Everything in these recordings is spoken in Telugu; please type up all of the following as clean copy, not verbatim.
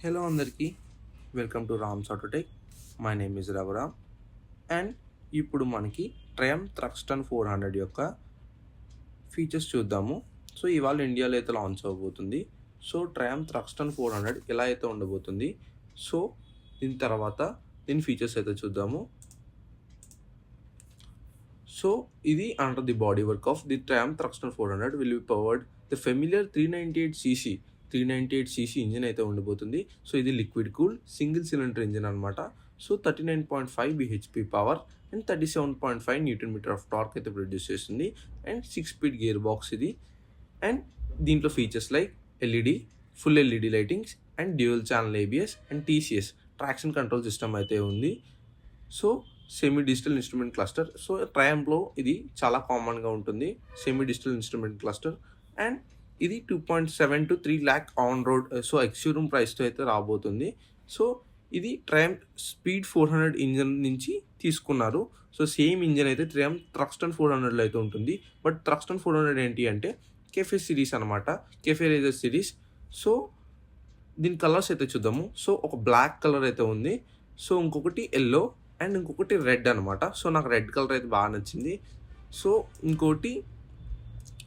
హలో అందరికీ, welcome to Rams autotech. My name is Raghuram. And ఇప్పుడు మనకి ట్రయంఫ్ థ్రక్స్టన్ 400 యొక్క ఫీచర్స్ చూద్దాము. సో ఇవాళ ఇండియాలో అయితే లాంచ్ అవ్వబోతుంది. సో ట్రయంఫ్ థ్రక్స్టన్ 400 ఎలా అయితే ఉండబోతుంది, సో దీని తర్వాత దీని ఫీచర్స్ అయితే చూద్దాము. సో ఇది under the body work of the Triumph Thruxton 400 will be powered the familiar 398cc engine అయితే ఉండబోతుంది. సో ఇది liquid cool single cylinder engine అనమాట. So 39.5 bhp power and 37.5 Nm of torque అయితే ప్రొడ్యూస్ చేస్తుంది. అండ్ 6-speed గేర్ బాక్స్ ఇది. అండ్ దీంట్లో features like LED, full LED lightings and dual channel ABS and TCS traction control system అయితే ఉంది. So semi digital instrument cluster. So ట్రయంఫ్లో ఇది చాలా కామన్గా ఉంటుంది, semi digital instrument cluster. And ఇది 2.7 to 3 lakh on road, so ex showroom ప్రైస్తో అయితే రాబోతుంది. సో ఇది ట్రయంఫ్ స్పీడ్ 400 ఇంజన్ నుంచి తీసుకున్నారు. సో సేమ్ ఇంజన్ అయితే ట్రయంఫ్ థ్రక్స్టన్ 400లో అయితే ఉంటుంది. బట్ థ్రక్స్టన్ 400 ఏంటి అంటే కెఫే సిరీస్ అనమాట, కెఫే రేజర్ సిరీస్. సో దీని కలర్స్ అయితే చూద్దాము. సో ఒక బ్లాక్ కలర్ అయితే ఉంది, సో ఇంకొకటి ఎల్లో అండ్ ఇంకొకటి రెడ్ అనమాట. సో నాకు రెడ్ కలర్ అయితే బాగా నచ్చింది. సో ఇంకోటి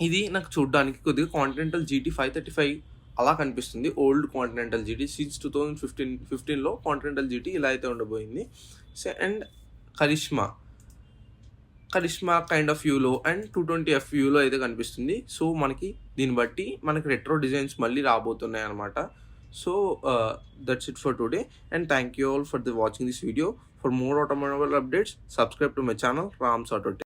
ఇది నాకు చూడడానికి కొద్దిగా కాంటినెంటల్ GT 535 అలా కనిపిస్తుంది. ఓల్డ్ కాంటినెంటల్ GT సిన్స్ 2015లో కాంటినెంటల్ GT ఇలా అయితే ఉండబోయింది. So and Karizma kind of వ్యూలో అండ్ 220F వ్యూలో అయితే కనిపిస్తుంది. సో మనకి దీన్ని బట్టి మనకి రెట్రో డిజైన్స్ మళ్ళీ రాబోతున్నాయి అనమాట. So that's it for today and thank you all for watching this video. For more automobile updates, subscribe to my channel Rams autotech.